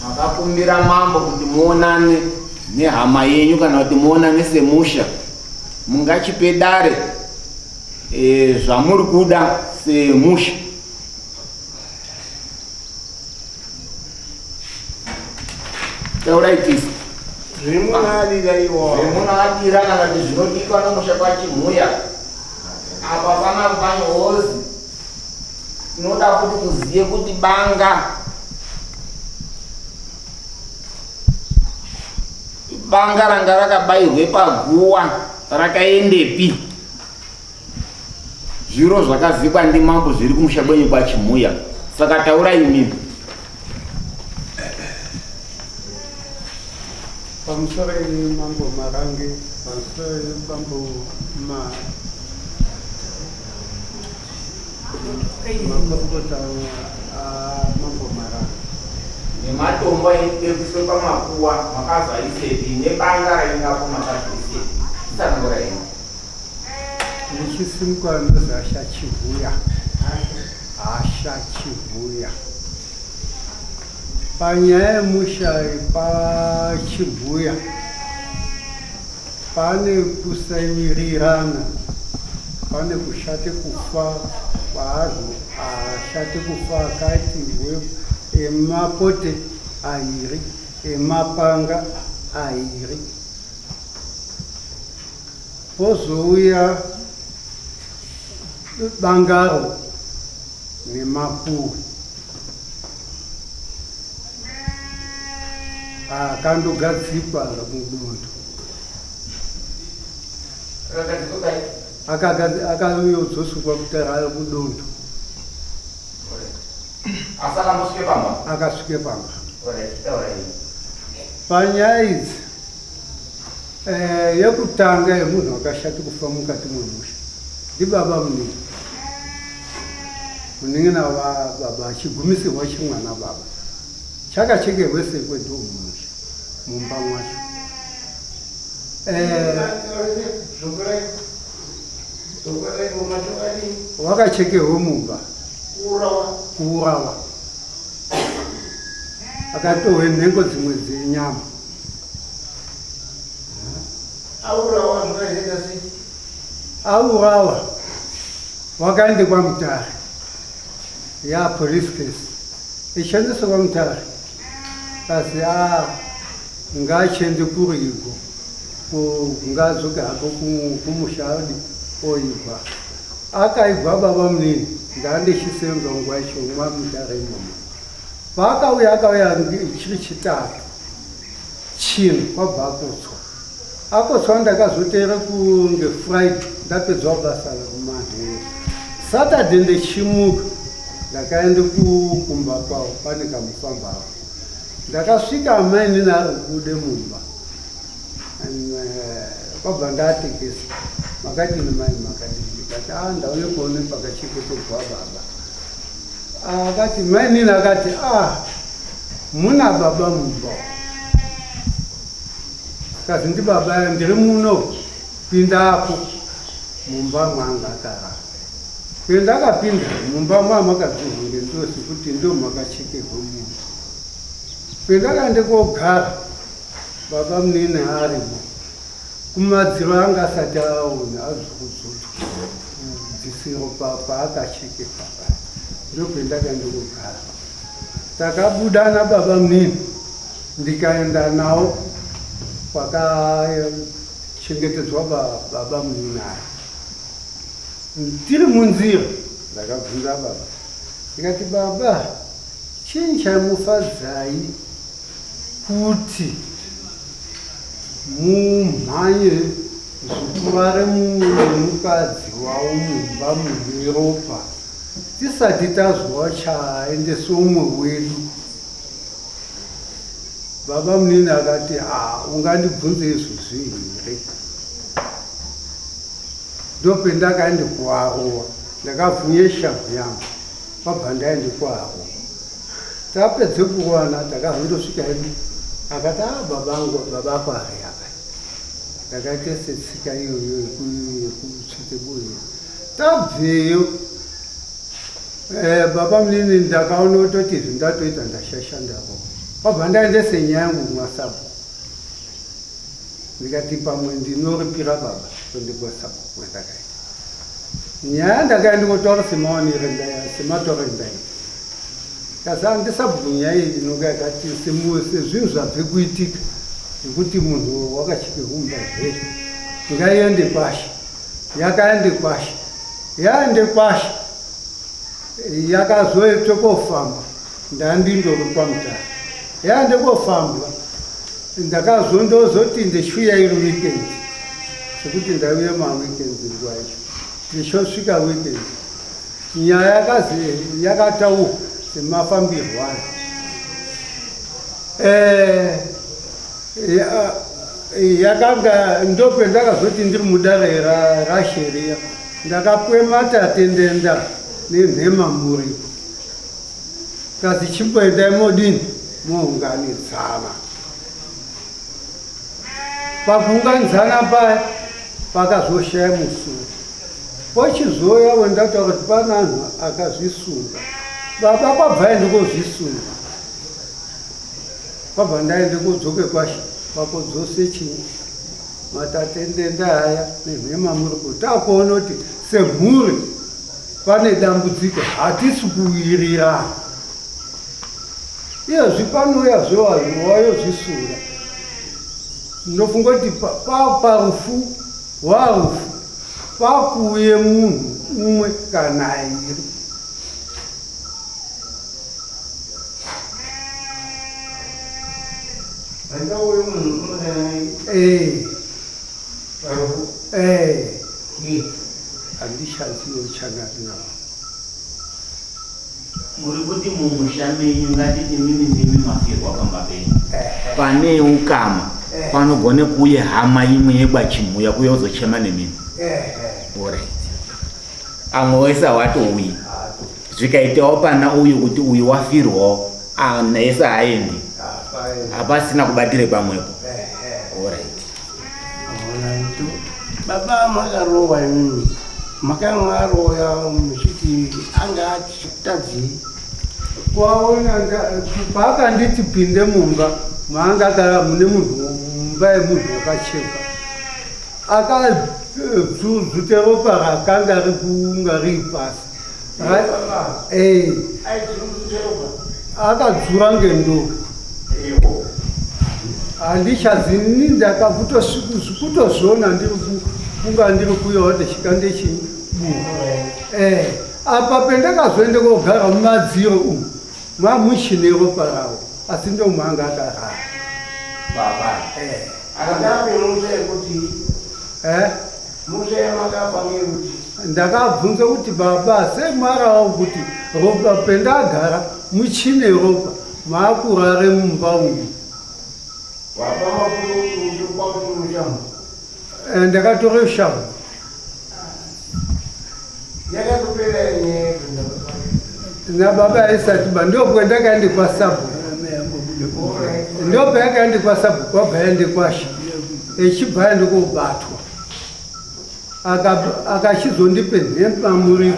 makakumbira mambo kuti muonane nehama yenyu kana kuti muonane semusha mungachipedare zvamuri kuda semusha. Tauraitisa zvimunadira kana kuti zvinodikwa nomusha kwachimuya apa pana panyohozi tinoda kuti kuziye kuti banga ranga rakabayirwe paguwa rakaendepi? Zviro zvakazikwa ndimambo zviri kumusha kwenyu kwachimuya. Saka taurai imimi. Pamusoro mambo marangi, pamusoro mambo makota mambo marangi. Nematombo ekuiswe pamakuwa makazoaisepi nebanga raingapo makazoisepi isanangora ino nichisimukwa nozi ashachivuya ashachivuya panyaya yemusha pachivuya pane kusaiwirirana, pane kushate kufa kwazvo. Ashate kufa akati emapote airi, emapanga airi. Pozouya bangaro nemapuwe akandogadzikwa mudunhu, akayodzosukwa kuti rayo mudunhu, akasvike pamba. Panyaya idzi yekutanga yemunhu akashata kufa mukati mwemusha ndibaba munini, munini nababa achigumisirwa chimwana baba chakachekerwe sekwe ndomusha mumba mwacho. Wakachekerwe mumba kuurawa, akatohwe nhengo dzimwe dzenyama. Aurawa wakaende kwaMutare, ya police case ichandiswa kwaMutare, kasi ngachende kurigo ngazoke hako kumushadi oigwa. Akaigwa baba munini ndandichisenza nguva icho mwaMutare imomo. Vakauya akauya chiri chitatu chino kwabva akotswa. Akotswa ndakazotera kunge Friday ndapedzwa basa rakumanheru. Saturday ndechimuka ndakaenda kumba kwavo, pane kamufamba avo. Ndakasvika amai nini ari kude mumba. Kwabva ndatekesa, makadini mai makadini, kati ndauye kuone pakachengeterwa baba. akati mai nini akati muna baba mumba. Kazi ndi baba ndiri muno pinda hapo mumba mwanga akara. Pinda akapinda mumba mama kadzihunge ndosi kuti ndo vakachekerwa munhu. Pinda akaende kogara baba munini arimo. Kumadziro anga asati aona azvukudzutu. Dzisiro paakachekerwa. Ndopinda akaende kogara. Takabuda nababa munini ndikaenda nawo kwakachengetedzwa baba munini aya. Tiri munzira ndakabvunza baba ndikati baba chii chamufadzai kuti mumhanye zvikurare mukadzi wawo mumba mune ropa tisati tazwa chaendese umwe wedu. Baba munini akati ungandibvunze izvozvi here. Ndopinda akaende kuarowa ndakavhunye shamhu yangu kwabva ndaende kuarowa. Tapedze kuwana takazondosvika edu akati baba ako ari apa. Ndakaite setsika iyoyo yekutsvete buye. Tabveyo baba munini ndakaona kutoti zvindatoita ndashashandako. Kwabva ndaendese nyaya yangu mwasapo. Ndikati pamwe ndinoripira baba ndikwasapo kwendakaita. Nyaya ndakaenda kotaura sematauro endaita. Kazi handisabvunya iyi inonga yakati sezvinhu zvabve kuitika nekuti munhu wakachekerwa mumba zveshe ngaiende kwasha. Yakaende kwasha. Yaende kwasha yakazoite kofamba ndandindori kwamutara. Yaende kofamba ndakazondozoti ndishuya iri weekend sekuti ndauya maweekend nguva yacho ndichosvika weekend nyaya yakazi yakataurwa semafambirwo ayo. Yakanga ndopendakazoti ndiri mudare rasheria ndakapuwe matatendenda nenhema muripo. Kazi chimboendai modini mounganidzana. Pakuunganidzana paya pakazoshaya musoro. Pochizoya wendataura kuti pana anhu akazvisunga. Baba kwabva aende kozvisunga. Kwabva ndaende kodzoke kwasha pakodzose chii matatendenda aya nenhema muripo. Takuona kuti semhuri pane dambudziko hatisi kuwirirana. Iyezvi panouya zvewayozvisunga. Ndofunga kuti parufu warufu pakuuye munhu umwe kana iri. Andauye munhu umwe kana iri. Parufu. Handishazivo chanarinawo. Muri kuti mumusha menyu ngatiti mimi mafirwa pamba penyu. Pane ukama panogone kuuye hama imwe yekwachimuya kuuya kuzochema nemimi. Alright. Amwe wese hawatouyi. Zvikaitawo pana uyu kuti uyu wafirwawo naese haaendi. Hapasina kubatire pamwepo. Alright. Baba makarowa imimi makamwaroya muchiti anga achitadzi kwaona paakanditi pinde mumba maanga agara mune munhu mumba yemunhu wakachekwa akadzute ropa rakanga riri pasi akadzura ngendoka. Handichazini ndakakutozviona ndiri kunga ndiri kuyawo ndechikande chibuha. Apa pendakazoende kogara mumadziro umu mwamuchine ropa rawo asi ndomwanga akarara. Baba. Ndakabvunza kuti baba semwarawo kuti ropa pendagara muchine ropa maakurare mumba umu. Ndakatore shamhu. na baba isati bando kwenda kandi kwa sabu ndo pe kandi kwa sabu kwa bende kwashi echibhandi kubatwa akachizondi nepamuri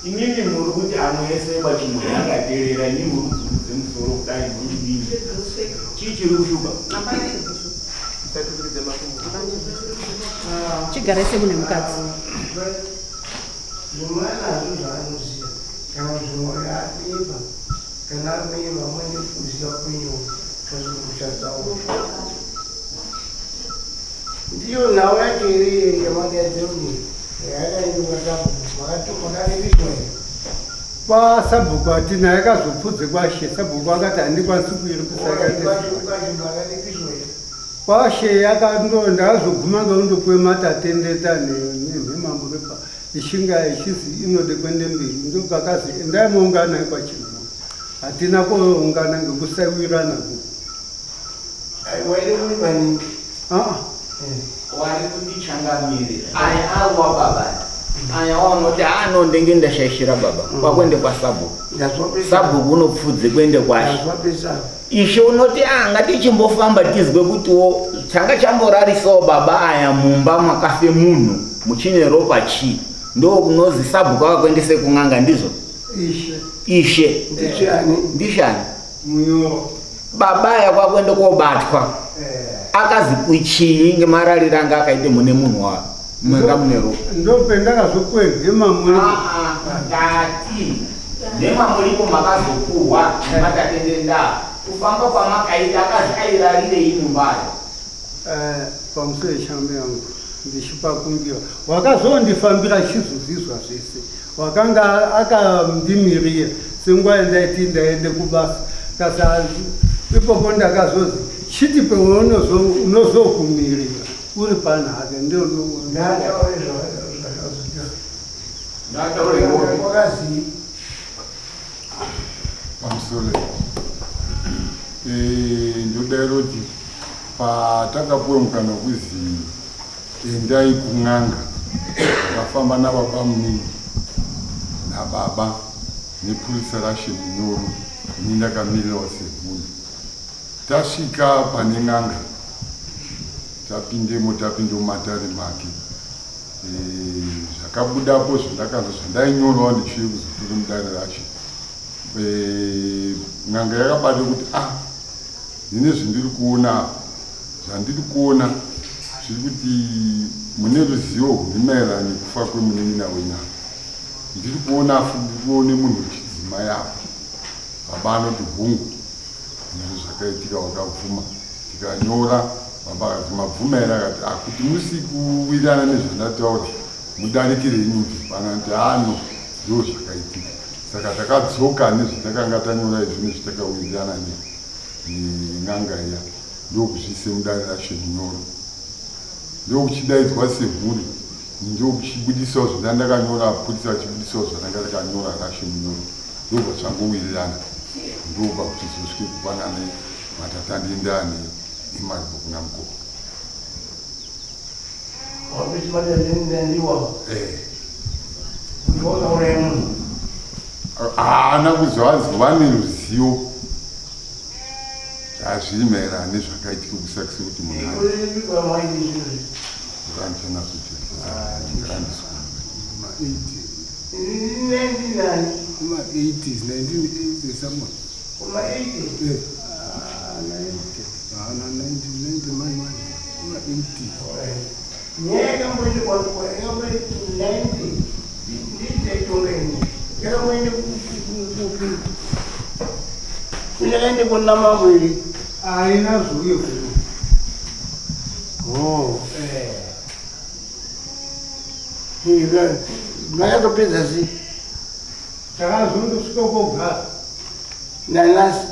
inini muri kuti amwese pachimwe yakaterera ini muri kudzudze musoro kudai muri dini chii chiri kushupa chigare semune mukadzi ndiyo nawe yachiri yamagadzoni kwa sabhuku atina yakazopfudze kwashe sabhuku akati handikwanisi kuiri kwashe ndakazoguma ngaundopuwe matatendeta nemhemambo repa ishinga ichizi inode kwende mberi ndokakazi endai moungana kwachino hatina kuungana ngekusaiwirana ku wari kundichangamire aya awa baba aya wanoti anondenge ndashaishira baba kwakwende kwa sabhuku unopfudze kwende kwashe ishe unoti ngatichimbofamba tizwe kutiwo changa chamborarisawo baba aya mumba mwakafe munhu muchine ropa chii ndo kunozi sabhuku akakwendese kun'anga ndizo ishe ndishani baba aya kwakwende kobatwa akazi kuchii ngemarariro anga akaite mune munhu wa mwenga mune ropa ndopendakazokwehema ndati nemamuripo makazopuhwa nematatendenda kufamba kwamakaita akazi airarirei mumbayo pamusoro yeshambe yangu ndichipakumbira wakazondifambira chizozizwa zvese wakanga akandimirira senguva yandaiti ndaende kubasa kasi ipopo ndakazozi chiti peunozokumirira uri panhake pamusoro ndodairo kuti patakapuwa mukana wekuzi endai kun'anga takafamba nababa muningi nababa nepurisa rashe munyoro ini ndakamirirawo semunhu tasvika pane n'anga tapindemo matare make zvakabudapo zvandainyorawo ndichiuye kuzotora mudare rashe n'anga yakabata kuti ndine zvandiri kuona zviri kuti mune ruzivo rwune maererano nekufa kwemunin'ina wenyanga ndiri kuona futi munhu wechidzimai apo baba anoti hungu izvo zvakaitika wakabvuma tikanyora baba akati mabvuma here akati kuti musi kuwirirana nezvandataura mudarikirei nyumbi panati ndo zvakaitika saka takadzoka nezvatakanga tanyora izvo nezvatakawirirana nen'anga iya ndokuzvise mudare rashe munyoro ndokuchidaidzwa semhuri ndokuchibudisawo zvandandakanyora apurisa achibudisawo zvandanga takanyora rashe munyoro ndobva zvangowirirana ndobva kuchizosvike kupanana matatandendane emariboku namukoko haana kuzovanzi vane ruzivo zvazviri maererano nezvakaitika kusakisa kuti munhu kunyakaende kuna mamwiri aina zuyo makatopedza sei takazondosvika kogara nanasi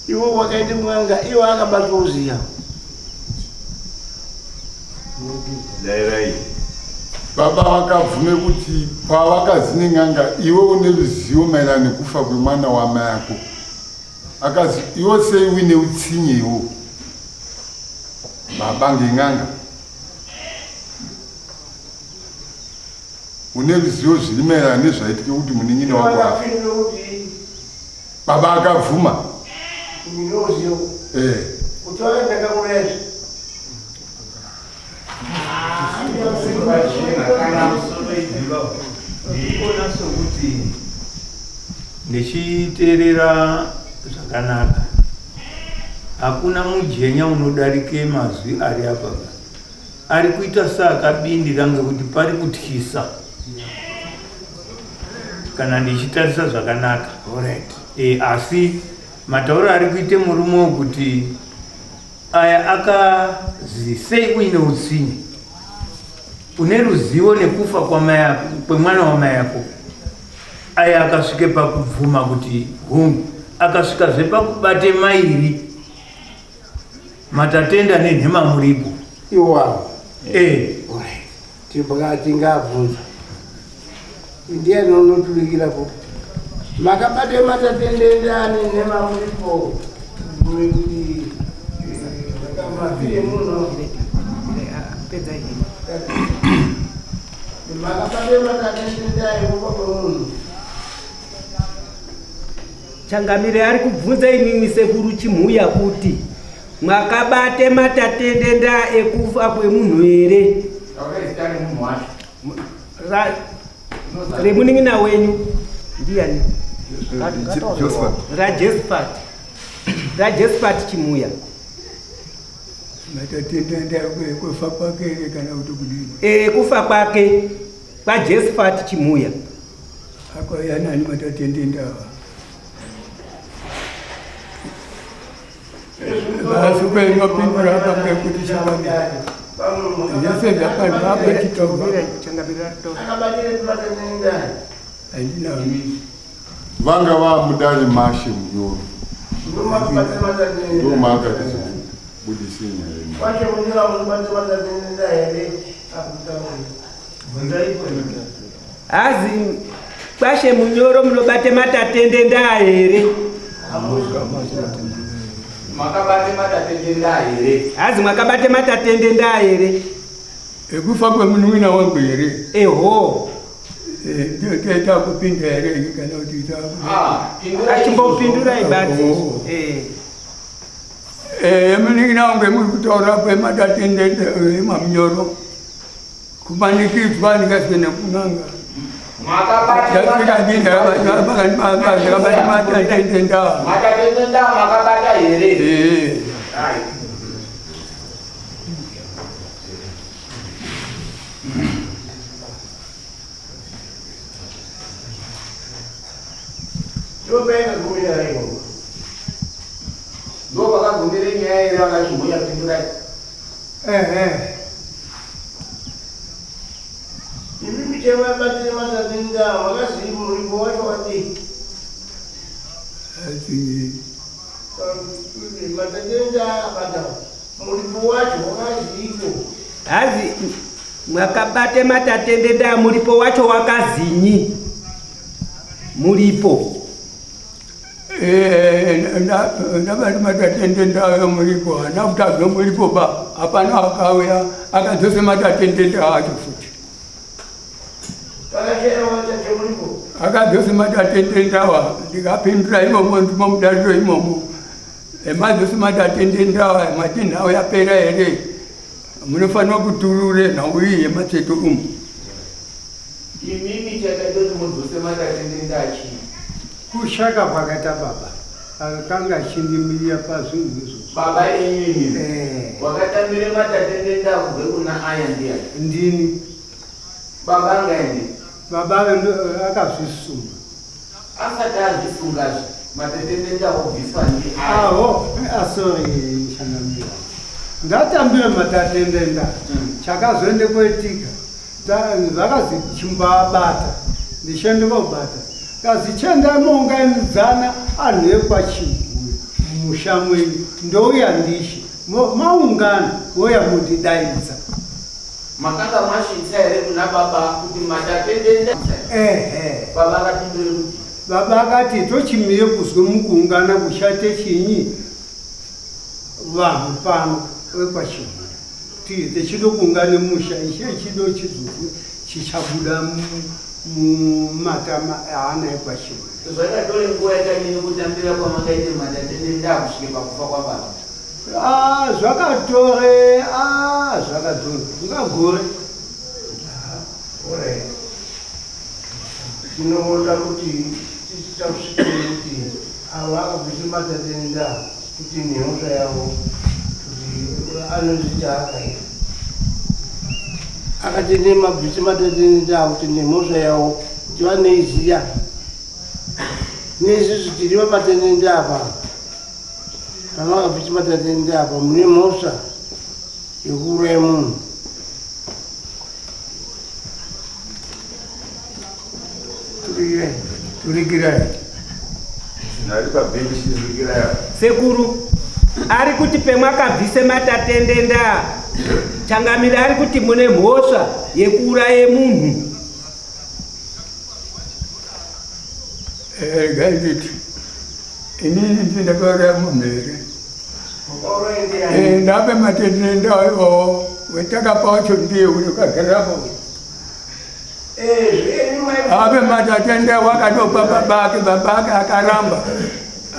iwo wakaite kun'anga iwo akabatwa kuziya dairai baba vakabvume kuti pavakazi neng'anga iwe une ruzivo maererano nekufa kwemwana wama yako akazi iwo sei uine utsinye iwo baba ngeng'anga une ruzivo zviri maererano nezvaitike kuti munin'ina wako afa baba akabvuma ndikuona sokuti ndichiteerera zvakanaka hakuna mujenya unodarike mazwi ari apa ari kuita seakabindira ngekuti pari kutyisa kana ndichitarisa zvakanaka. Asi matauro ari kuite murume kuti aya akazi sei uine utsinye une ruzivo nekufa kwemwana wamai yako aya akasvike pakubvuma kuti hungu akasvikazve pakubate mairi matatenda nenhema muripo iwawo tingabvunza ndiani unoturikirapo makabate matatenda nenhema muripo makabate matatenda emumunhu Changamire ari kubvunza imimi sekuru Chimuya kuti mwakabate matatendenda ekufa kwemunhu here? Remuning'ina wenyu ndiani? Rajespat Chimuya. Matatendenda ekufa kwake kana kuti kudini? Kufa kwake kwaJespat Chimuya. Akoyanani matatendenda Vasukwenga pindura hapa kuti Changamire. Yese vyakani hapa kitoba. akabate matatenda Andina vanga vamudari mashe munyoro ndomakabate matatenda ndomakati budisinya wacho munira mubate matatenda here Azi kwashe munyoro munobate matatendenda here? Makabate matatendenda here? Azi mwakabate matatendenda here? ekufa kwemunun'ina wangu here. Eho. Teta kupinda here kana kuti Achimbopindura ibati. Munun'ina wangu muri kutaura pematatendenda emamunyoro kumanikidzwa ndikasvene kunanga Matatendenda makabata here? ndopenga kumira hiyo Ndo vakagumire nyaya here vakachimboya pindurai. imimi chemabatire matatenda wakazivi muripo wacho wati matatenda abata muripo wacho wakazivo. Azi mwakabate matatendenda muripo wacho wakazinyi? Muripo. Ndabati matatendenda ayo muripo anakutazve muripo ba hapana akauya akadzose matatendenda acho futi Vakachera wachacho muripo akadzose matatendendawa ndikapindura imomo ndimo mudariro imomo emadzose matatendendawa mati nhau yapera here munofanira kuturure nhau iyi yemacheto umu. Imimi chakaitoti mudzose matatendenda chii? Kushaka kwakaita baba akanga achindimiria pazvinhu izvozvo. Baba imimi wakatambire matatendenda kubve kuna aya ndiani? Ndini Baba angaende? baba akazvisunga. Asati azvisungazve matatendenda obviswa ndi Sorry Changamire, ndatambire matatendenda chakazoende kwetika vakazi chimbabata ndishende kobata kazi chenda muunganidzana anhu ekwaChimuya musha mwenyu ndouya ndishi maungana woya mundidaidza makanga mwashitsa here kuna baba kuti matatendenda baba akapindura kuti baba akati tochimire kuzwe mukuungana kushate chinyi vanhu pano wekwachimwe tiite chido kuungane musha ishe chido chizuku chichabuda mumatama aana ekwachimwe zvakatore nguva yakanyini kutambira kwamakaite matatendenda kusvike pakufa kwababa zvakatore ungagore tinoona kuti tichakusvikire kuti ava akabvise matatenda kuti nhemosva yavo kuti anozvita akaita akatende mabvise matatenda kuti nhemosva yavo kuti vaneiziya neisusu tiri vamatendenda apa kana vakabvise matatenda apa mune mhosva yekuuraya munhu turikirai sekuru ari kuti pemwakabvise matatendenda changamira ari kuti mune mhosva yekuuraye munhu gaiziti inini ndindakauraya munhu here ndape matatendenda ivowo wetakapa wacho ndiye uri ukagarirapo ape matatenda wakatopa babake akaramba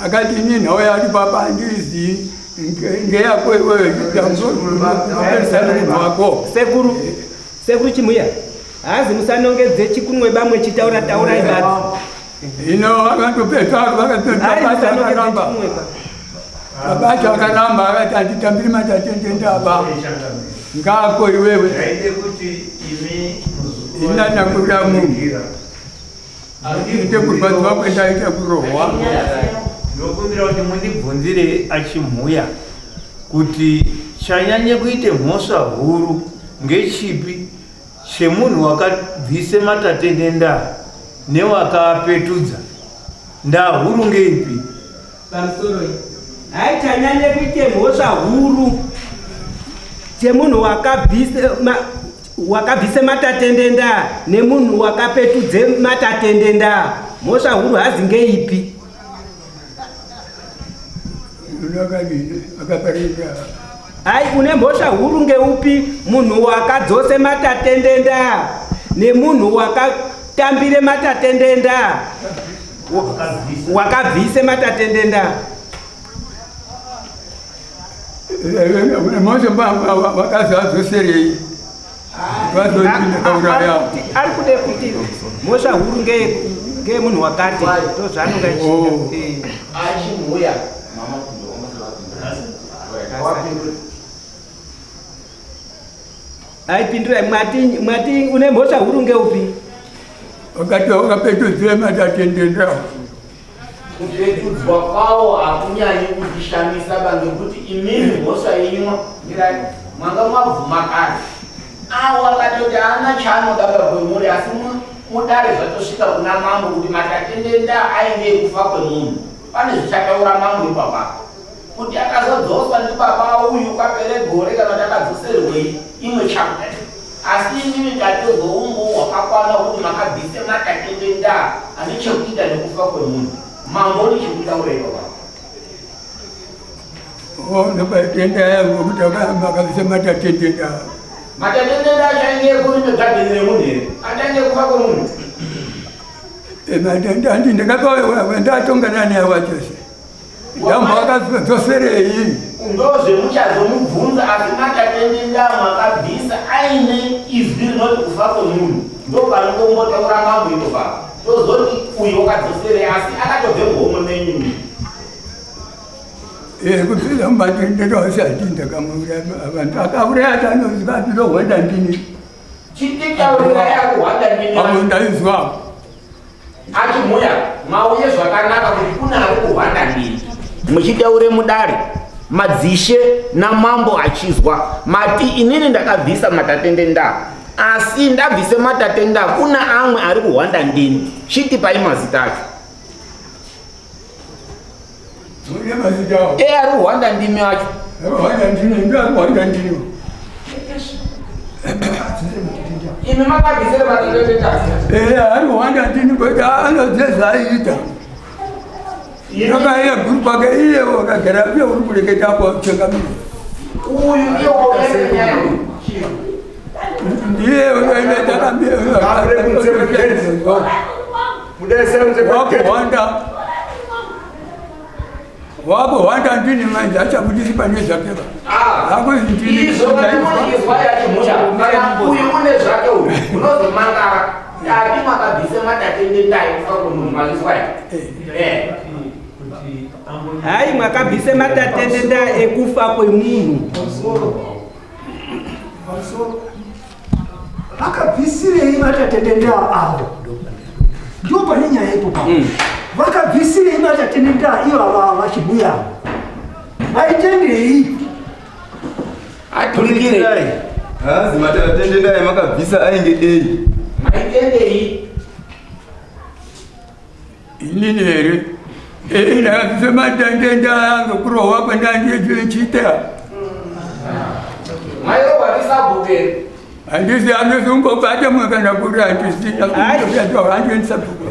akati ini nhau yati baba andizivi ngeyako iwewe wako sekuru chimuya hazi musanongedze chikunwe bamwe chitaura ibati ino vakatopetwako vakatopaakaramba babacho akaramba akati handitambiri matatendenda aba ngako iwewe inanakurira munhu ite kurwadziwa kwendaita kurohwa ndokumbira kuti mundibvunzire achimhuya kuti chanyanye kuite mhosva huru ngechipi chemunhu wakabvise matatendenda newakaapetudza ndaa huru ngeipi pamusoro hai chanyanye kuite mhosva huru chemunhu wakabvise matatendenda nemunhu wakapetudze matatendenda mhosva huru hazi ngeipi hai une mhosva huru ngeupi munhu wakadzose matatendenda nemunhu wakatambire matatendenda wakabvise matatendenda mhosva wakazi adzoserei ari kude kuti mhosva huru ngemunhu wakati ndozvaanonga achimhuya aipindurai mwati une mhosva huru ngeupi wakati wakapetudzire matatendenda kupetudzwa kwawo hakunyanyi kundishamisa ngekuti imini mhosva imwe mwanga mwabvuma kare awo akatoti haana chaanogaba kwemhuri asi mudare zvatosvika kuna mambo kuti matatendenda ainge ekufa kwemunhu pane zvichataura mambo ipapa kuti akazodzoswa ndibaba uyu kwapere gore kana kuti akadzoserwei imwe chapta asi inini ndatozoumbo hwakakwana kuti makabvise matatendenda ane chekuita nekufa kwemunhu mambo ndichikutaura ipapa ndobatenda yangu kuti akabvise matatendenda matatendenda achainge kuri negadheni remunhu here atange kufa kwemunhu matenda andi ndakatongana naye wachose ndambo akadzoserei ndozvemuchazomubvunza asi matatendenda makabvisa aine izwi rinoti kufa kwemunhu ndopanongombotaura mambo ipapa tozoti uyu wakadzoserei asi akatobve muhomwe menyu kupfira mumatendenda wasati ndakamuuraya vantu akauraya tanoziva tinohwanda ndini chititaurira yakuhwanda ndini avo ndaizwa achimhuya mauye zvakanaka kuti kuna ari kuhwanda ndini muchitaure mudare madzishe namambo achizwa mati inini ndakabvisa matatendenda asi ndabvise matatenda kuna amwe ari kuhwanda ndini chitipai mazita acho ari kuhwanda ndimi acho Imi makabvisire vatendenda. Ari wanda ndini kweta anozezvaita. Yakaiya guru kwake iye wakagara pia uri kureketa kwa chengamiro. Uyu ndiye waunese nyaya ndiye unoenda takambia wako wanda ndini manje achabudisi pane zvake hakuzi ndini izvoaizwa yachimusha kana uyu une zvake uyu unozomangara ati makabvise matatendendai kufa kumunhu maziswa hai mwakabvise matatendenda ekufa kwemunhu vakabvisirei matatendenda avo ndo pane nyaya ipo pa vakabvisirei matatendenda ivava vachibuya vaitendei atulikirei hazi matatendenda emakabvisa ainge ei maitendei inini here ndakabvise matatenda yangu kurohwa kwendandiechiita mairowarisabhukeri handisi anozungobata mwe kana kuti handisiaandienisabhuku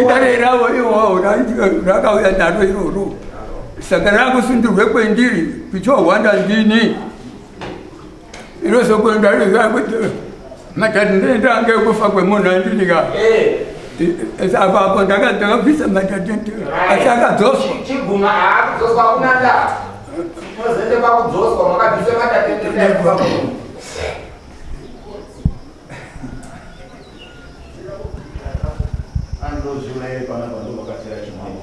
idareravo iwowo rakauya naro iroro saka rakusundurwe kwendiri pichohwanda ndini inozokwendarizakuti matatendenda ange kufa kwemunhu andinika apapo ndakabvisa matatendenda asi akadzoswa chiguma hakudzoswa kunanda mozende pakudzoswa makabvise matatendenda ekufa kwemunhu andozviurayire pana vanhu vakatira chimwavo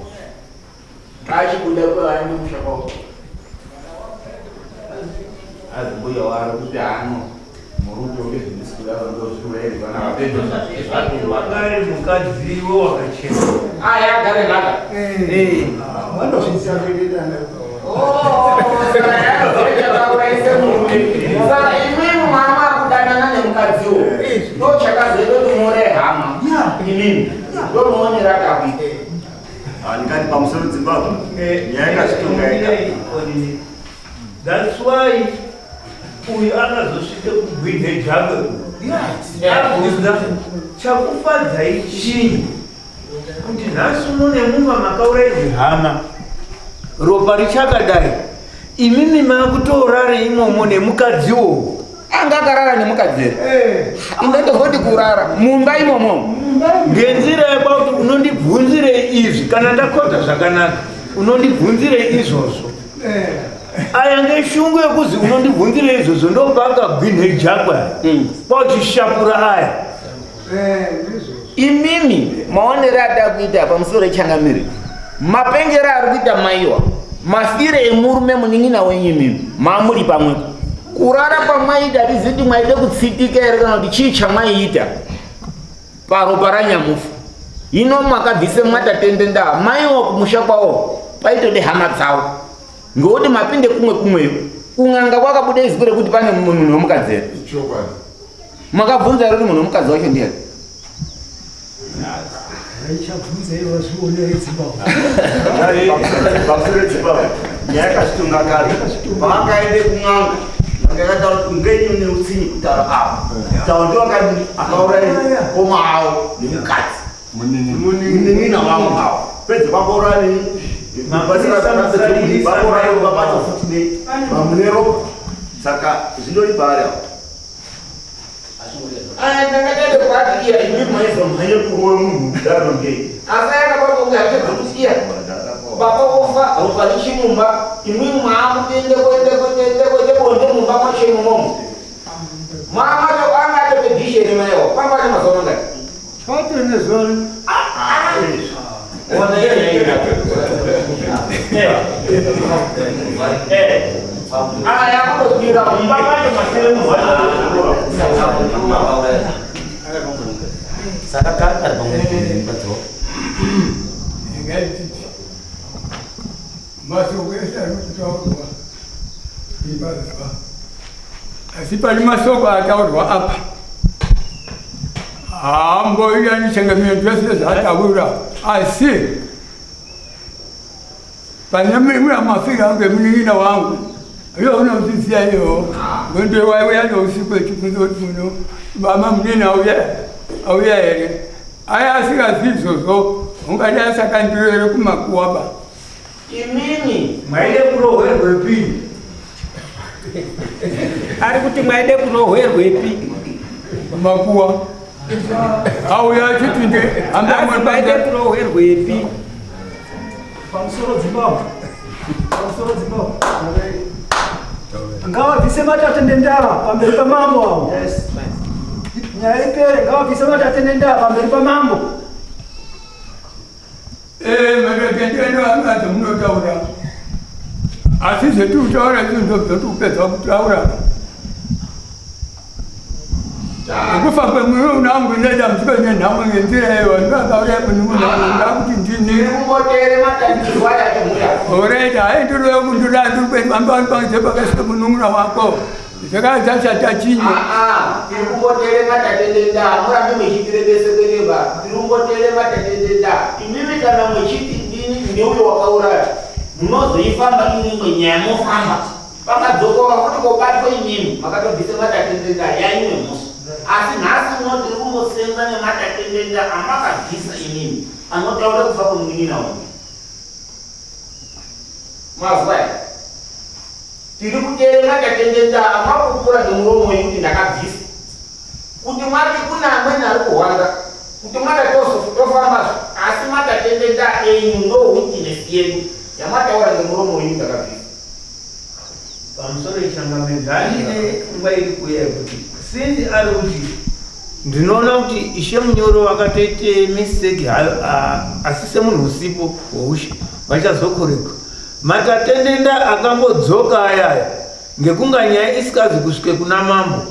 achibuda kwevaende mushakao azimbuya waro kuti hano murume ungezvinisikuda vandozviurayire pana vapedovagare mukadziwo wakachekerwa aya agare nhaka saka imimi mama akudanana nemukadziwo ndochakazoitoti more hama imimi ndomuonera kakuita ndingati pamusoro Zimbabwe nyaya yakasvitongaika. That's why uyu akazosvike kugwinhe jakwe abvunza chakufadzai chii kuti nhasi mune mumba makauraidzi hama ropa richakadai imimi makutorare imomo nemukadziwo angakarara nemukadzero ingatozoti kurara mumba imomo ngenzira yekuti unondibvunzirei izvi kana ndakota zvakanaka unondibvunzirei izvozvo aya ngeshungu yekuzi unondibvunzirei izvozvo ndobva akagwinhe jakwe pauchishapura aya imimi maonero ata kuita pamusoro echangamiri mapengero ari kuita maiwa mafire emurume munin'ina wenyu imimi mamuri pamwepo kurara pamwaita riziti mwaide kutsitika here kana kuti chii chamwaiita paropa ranyamufa hino makabvise matatendenda maiwa kumusha kwawo paitode hama dzawo ngokuti mapinde kumwe kumweyo kung'anga kwakabuda izwi rekuti pane munhu wemukadzera makabvunza ruri munhu wemukadzi wacho ndiani pamusoro Zimbabwe nyaya yakasvitonga kare pavakaende kun'anga ngakataura kuti ngenyu neutsinyi kutaura apa taura ndovakadi akauraya koma avo nemukadzi munin'ina vamwe avo pedze vakouraya vakouraya vabato futi vamune ropa saka zvindori pari avo ndakadade kuadikira imimi maizomhanye kurowe munhu kudaro ngei asi yakabatokunge achidzokusiya papakufa ropa richimumba imwimi maamutende kwende bonde mumba mwachemumomo maamato angatopedisheni maiwa pambane mazonongati patenezvani aya kutosvira mumba macho masere saka kakari pamwepadzo masoko ese ari kutaurwa ibazwa asi pani masoko ataurwa apa hamboita nichangamiro zvese zvataura asi pane mimwe amafika ange munin'ina wangu iyo unoziziya iyo Wende wauya nousiku echikundoti muno mama munene auya here aya asingazizozo ungadi asakandirere kumakuwaba imini mwaide kurohwerwepi ari kuti mwaide kurohwerwepi makuwa auya achitinde mwaide kurohwerwepi pamusoro dzimba ngavabvise matate nendava pamberi pamambo avo nyaya ipere ngavabvise matate nendava pamberi pamambo madakendenoangaza munotaura asi zvetutaura zvinzozotupedza kutaura ukufa kwemwoyo unangu nedambudziko nenhamo ngenzira iyo ndakauya munungunakuti ndini oreta haindiriyo kundura ndirikwembambanipangize pakasike munun'una wako zvakadzashata chinyi tiri kumbotere matatendenda murambe mwechitire bese kwereba tiri kumbotere matatendenda imimi kana mwechiti ndini ndeuyo wakauraya munozoifamba imimwe nyaya mofamba pakadzokoka kuti kobatwa imimi makatobvise matatendenda yaimwe muso asi nhasi muno tiri kumbosenza nematatendenda amakabvisa imimi anotaura kufa kwemwinina wangu mazwai tiri kutere matatendenda amakupfuura nemuromo yekuti ndakabvisa kuti mwati kuna amweni ari kuhwanda kuti mwatatofamba asi matatendenda enyu ndo witness yedu yamataura nemuromo yenyu ndakabvisa pamusoro ichangamedza handine nguva iri kuuya kuti sinzi ari kuti ndinoona kuti ishe munyoro vakatoite mistake asi semunhu usipo woushe vachazokorekwa matatendenda akambodzoka ayaya ngekunga nyaya isikazi kusvike kuna mambo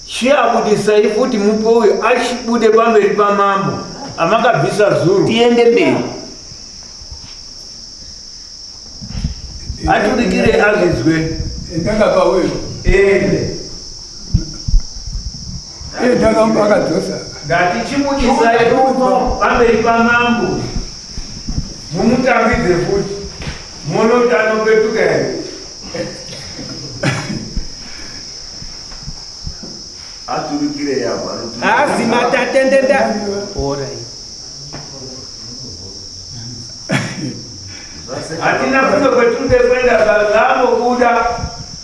chiabudisai futi mupo uyu achibude pamberi pamambo amakabvisa zuru tiende mberi aturikire azvizwe ndakapauyo ndakamba akadzosa ngatichibudisai uno pamberi pamambo mumutambidze futi monotanopetuka here aturikire yavo hazi matatendenda hatina kuno kwetunge kwenda kalambobuda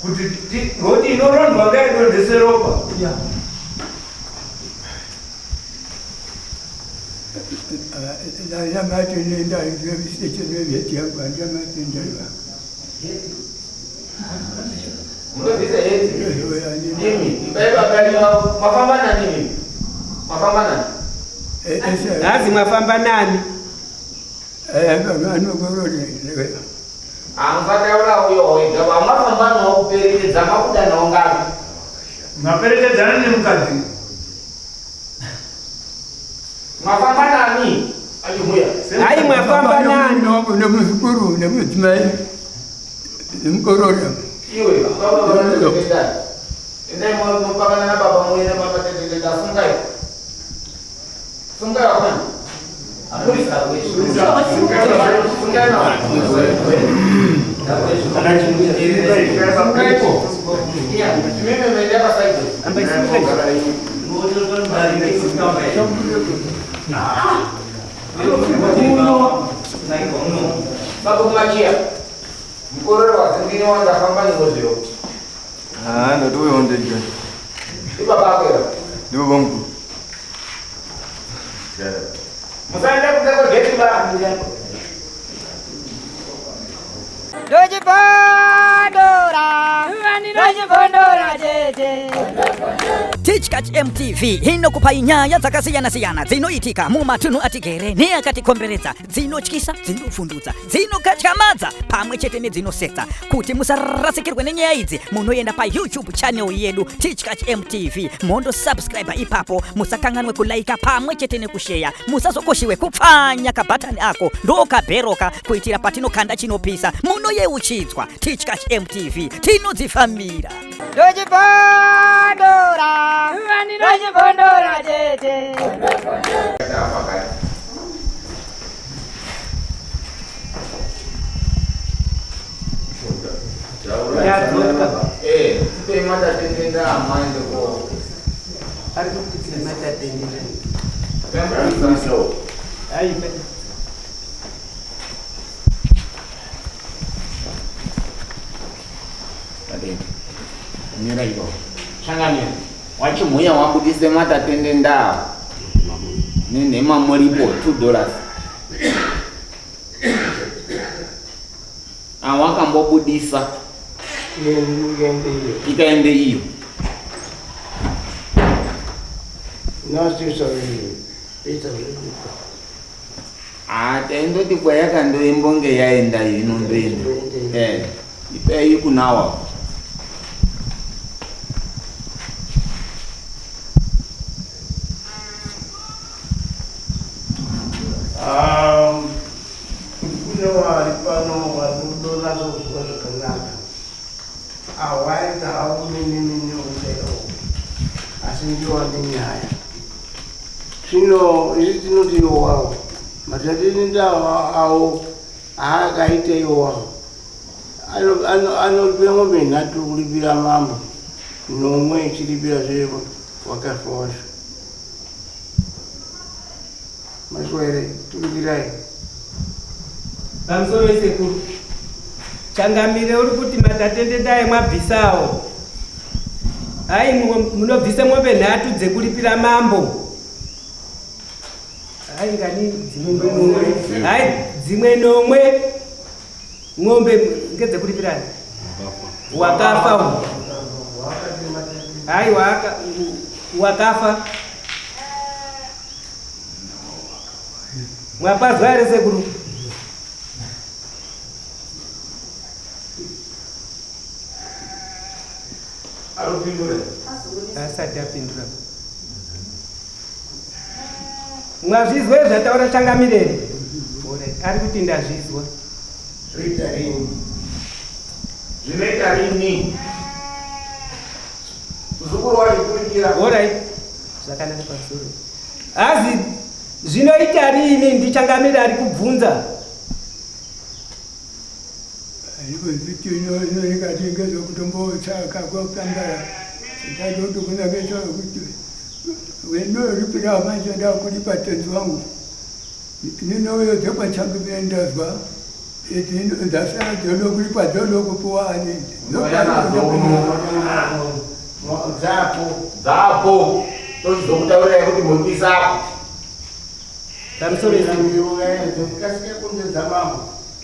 kuti ngoti inorondwa ngaidondese ropa yamatenenda isechenevyetiyakwandiyamatenderwa munobvisa heti imi ibaibabani mafamba nani mimi mafamba nani hazi mwafamba nani amufataura uyo wega vamafamba nawo kuperekedza makuda nawo ngapi maperekedzana nemukadzi mafamba nani achimuya hai mwafamba nani nemuzukuru nemudzimai nemukorora iwe endai mopakana nababa muine mamatetenda sungai sungai wakona bakumachia mkorero wazingine wandafamba ningozio ndotoyondeja ibabakwera ndibo mkulu musaenda kuzeko geti ba Tichkach MTV inokupa nyaya dzakasiyana-siyana dzinoitika mumatunhu atigere neakatikomberedza, dzinotyisa, dzinofundutsa, dzinokatyamadza pamwe chete nedzinosetsa. Kuti musarasikirwe nenyaya idzi munoenda pa YouTube channel yedu Tichkach MTV mondo subscribe ipapo, musakanganwe kulaika pamwe chete nekushare, musazokoshiwe kupfanya kabhatani ako ndokabheroka kuitira patinokanda chinopisa munoyeuchidzwa. Tichkach MTV tinodzifambira tipe matatendenda matatendenda amande ko. Ari kuti matatendenda. Pembrisa. Ai Mira hiyo. Changamia. Wachimuya wabudise matatendenda. Nene mamoripo $2. Awakambobudisa. Ikaende hiyo. Atendo tikwa yakando imbonge yaenda inondwenda. Ipe kunawa. Sino izitino dio wao matatendenda ao akaite yo wao ano bengo bena tulibira mambo nomwe chilibira zero wakafosha maswere tulibirai Pamusoro sekuru. Changamire uri kuti matatendenda mwabvisawo. Ai munobvisa mombe 3 dzekulipira mambo. Ai ngani dzimwe nomwe ng'ombe ngedzekulipirani wakafa. Ai wakafa. Mwapazwa ere sekuru? Asati apindura. Mwazvizwa zvataura Changamirere? Ari kuti ndazvizwa. Zvinoita rini? Muzukuru wachikurikira. Alright. Zvakanaka pasoro. Azi zvinoita rini ndichangamire ari kubvunza. Iko zvitino inoikatinga zokutombotsaka kwakangara. Ndatoto kuna kesho kuti wenoripira manje ndakulipa tenzi wangu. Ninoyo dzekwa changu bendazwa. Etino ndasara dolo kulipa dolo kupuani. Zapo. Tozokutaurira kuti mubisapo. Pamusoro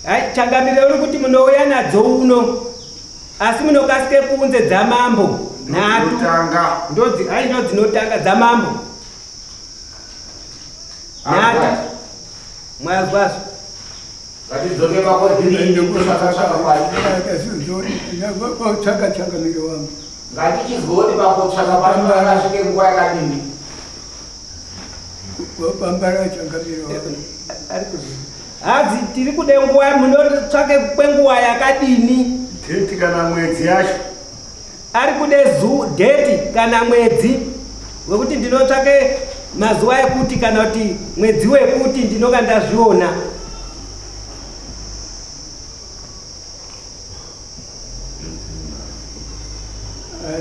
Ai Changamire uri kuti munouya nadzo uno. Asi munokasike kunze dzamambo. Notanga. Ndo dzinotanga dzamambo. Nata. Mwazvazvo. Ngatidzoke pakodini kusakatsaka kwari. Tsaka Changamire wangu. Ngatichizoti pakotsvaka pano akasvike nguva yakadini. Wapambara Changamire wangu. Hadzi tiri kude nguva munotsvake kwenguva yakadini. Dheti kana mwedzi yacho. Ari kude dheti kana mwedzi wekuti ndinotsvake mazuva ekuti kana kuti mwedzi wekuti ndinonga ndazviona.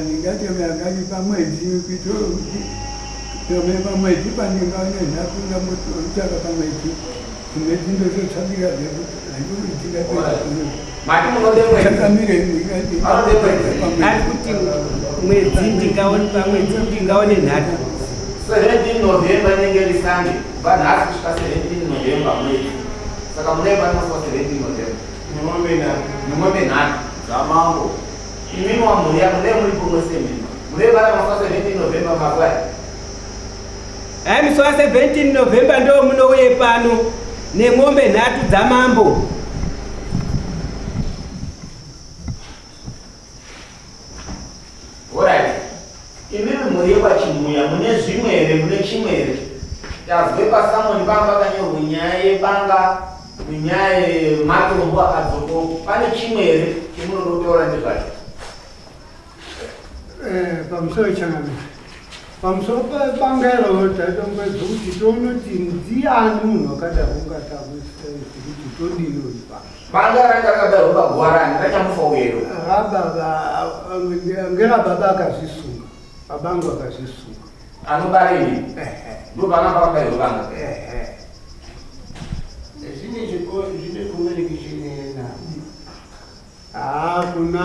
Ndingati yakati pamwedzi kuitira tome pamwedzi pandingaone nhaku ngamutsvaka pamwedzi. Mwedzi ndozotsvakira Mati munode mwedzi. Changamire ari kuti mwedzi ndingaone pamwedzi ndingaone nhatu. 17 November inenge iri Sunday. Kubva nhasi kusvika 17 November mwedzi. Saka mune panosva 17 November. Nemwombe nhatu dzamambo. Imimi wamhuri mune muripo mwese mimi. Mune vana masva 17 November makwai. Ai musi wa 17 November ndo munouye pano nemwombe nhatu dzamambo. Alright. Imimi muri pachimuya mune zvimwe here mune chimwe here. Tazwe pasamoni pamba kanyorwa nyaya yebanga nyaya yematombo akadzoko. Pane chimwe here chemunoda kutaura nezvacho? Pamusoro Changamire. pamusoro pebangero taitombedza kuti tonoti ndiani munhu akada kungata kuti todini uripa bangara ndakadaroba bagwarani rachamufa uyero ngerababa akazvisunga babangu akazvisunga anobarini ndobanga pakadairobanga zvine communication ena kuna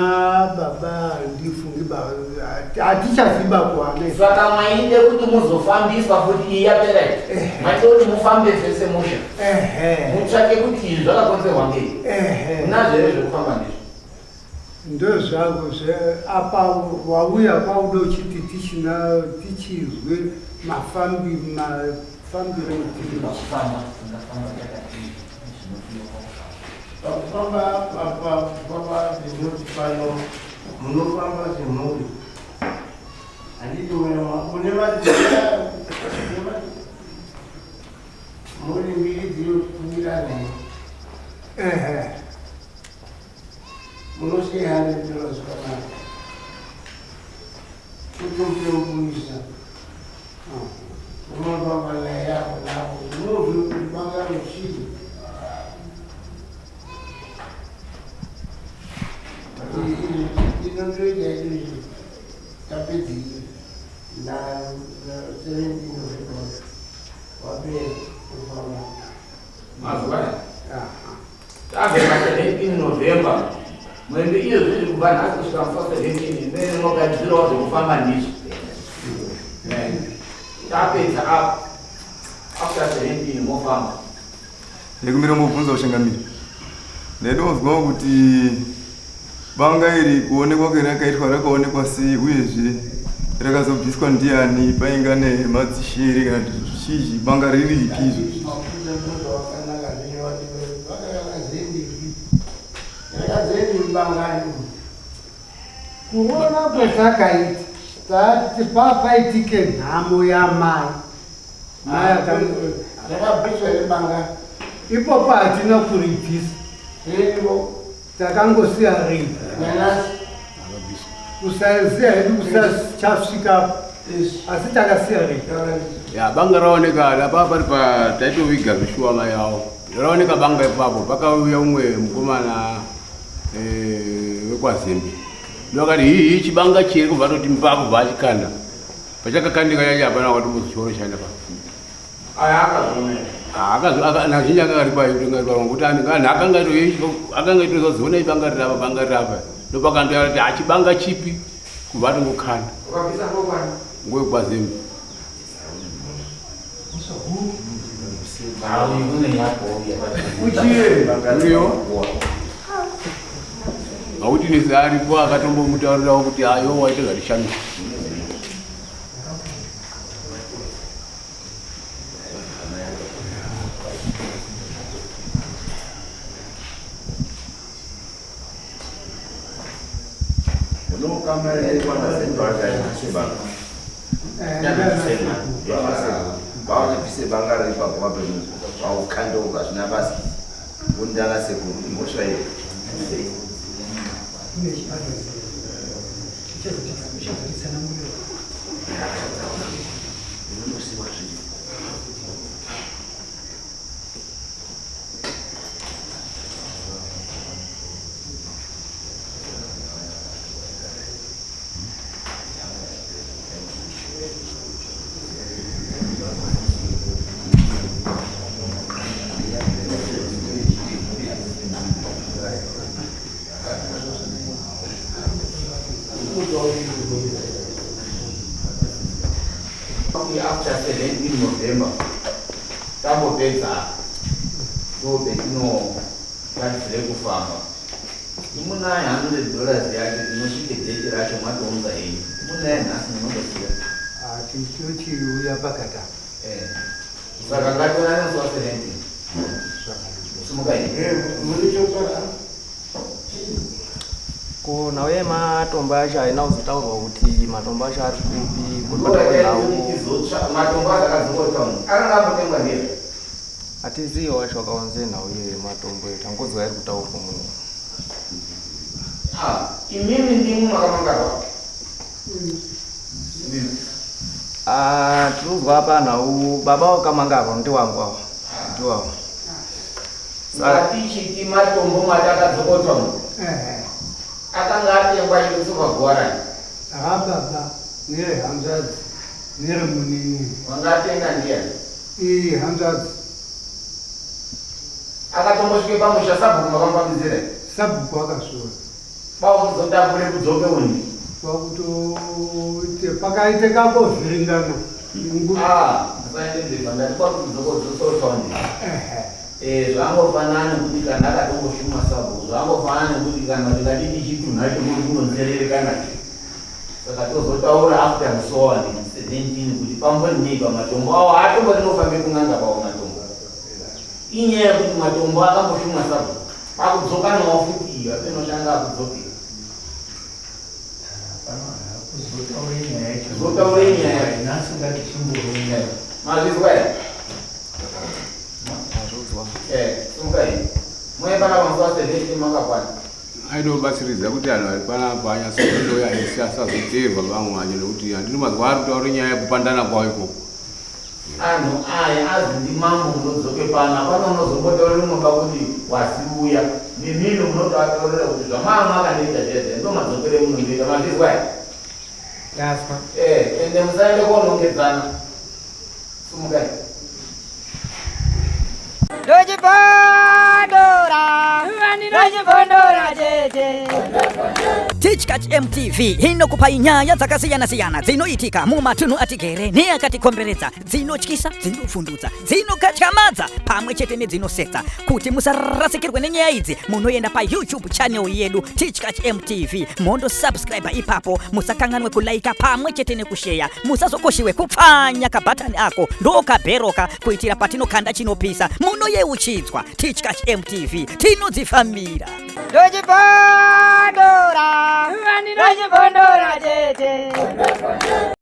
baba ndifungi hatichaziba kuane saka mwainde kuti muzofambiswa futi iyi yapera maite kuti mufambe zvese musha mutsvake kuti izvi zvakakonzerwa ngei munazvere zvekufamba ndizvo ndozvangu apa wauya kwauda uchiti tichizwe mafambiro pakufamba zvinoti pano munofamba zvemhuri handiti mune mhuri mbiri dzinokumirana munosiyana zviro zvakanaka kutomuisa unofamba naye apo napo unovibanga ruchiri inondoita izvi tapedzike na 17 November wapera kufamba mazuvana tabve pa17 November mwende iyo zviri kubva nhasi kusvika mufa17 nenogadzirawo zvekufamba ndizvo tapedza apa after 17 mofamba nekumira mubvunza ushangamiri ndinonzwa kuti banga iri kuonekwa rakaitwa rakaonekwa sei uyezve rakazobviswa ndiani painga nemadzisheri kana zhizhi banga riri ripi izvo kuona kwezvakaita papaitike nhamo yamai ipopo hatina kuribvisa takangosiya rii kusaziya hedu kusachasvika asi takasiya rii banga raoneka lapa pari pataitoviga zvishuwama yavo raoneka banga ipapo pakauya umwe mukomana wekwazembe ndokati hii chibanga chiri kubva toti mpako bva achikanda pachakakandika yacho hapana kwati muzichoro chanda nazhinji akangari paikuti akanga itozoziona ibanga rirapa ndopakandoya kuti hachibanga chipi kubva tongokanda ngowekwazembe hauti nesi aripo akatombomutaurirawo kuti ayo waite zvatishamisa vavise banga riri pakuvapenyu vaukandouka zvina basi undana sekuru imosvaire after 17 November tambopedza ndopetinotarisire kufamba imunaye $100 yake tinosvike dheti racho matounza hei imunaye nhasi nemandosiya tichiuya pakata saka ngatiwananisowa 17 simukai ko nawe matombo acho haina kuzotaurwa kuti matombo acho ari kupi matombo acho akadzingotauna akanga apotengwa ndii hatizivi wacho wakawanze nhau iyoyo matombo etu angoziva iri kutaurwa muno imimi ndimu makamangarwa Tirikuzwa apa nhau baba wakamanga apa ndi wangu awa. Ndi wawo. Ngatichiti matombo matakadzokotwa mu. Akanga atengwa chikusuka gwara. Baba, nere Hamzadzi, nere Munini. Wangatenga ndiani? Hamzadzi. Akatombosvike pamusha sabhuku makambamizira. Sabhuku akasura. Kwakuzotambure kudzoke uni. Kwakutoite pakaite kangovhiringana. Musaende mberi ndati kwakuzokotwa ndi. Zvangofanana kuti kana akatomboshuma sabhuku, zvangofanana nekuti kana ndikadini chitunha chemuri kunonzerereka nacho. Saka tozotaura after musowa ndi 17 kuti pambonipa matombo awo atombo rinofambe kun'anga pawo matombo. Inyaya yekuti matombo akamboshuma sabhuku. Akudzoka nawafukiwa penoshanga akudzokera. Zotaure nyaya yacho. Nasingati chimburunya. Mazvizwa ere? Sumukai. Mwepana pamusowa 17 makakwana. Ainobatsiridza kuti anhu ari panapa anyatsokundoya ese asazoteerwa vamwe anye nekuti handini mazuva ari kutaura nyaya yekupandana kwawo ikoko. Anhu aya azi ndi mambo munodzoke pana panonozombotaurira mumba kuti wasiuya nemimi munotoataurira kuti zvamama akandiita chete ndo madzokere munondiita mazvizwa ere? Yaswa. Ende musaende konongedzana. Sumukai. Teach MTV inokupa inyaya dzakasiyana-siyana dzinoitika mumatunhu atigere neakatikomberedza, dzinotyisa, dzinofundutsa, dzinokatyamadza pamwe chete nedzinosetsa. Kuti musarasikirwe nenyaya idzi munoenda paYouTube channel yedu Teach MTV mondo subscribe ipapo, musakanganwe kulaika pamwe chete nekushare, musazokoshiwe kupfanya kabhatani ako ndokabheroka kuitira patinokanda chinopisa munoyeuchidzwa. Teach MTV tinodzifamira. Dojipondora, dojipondora tete.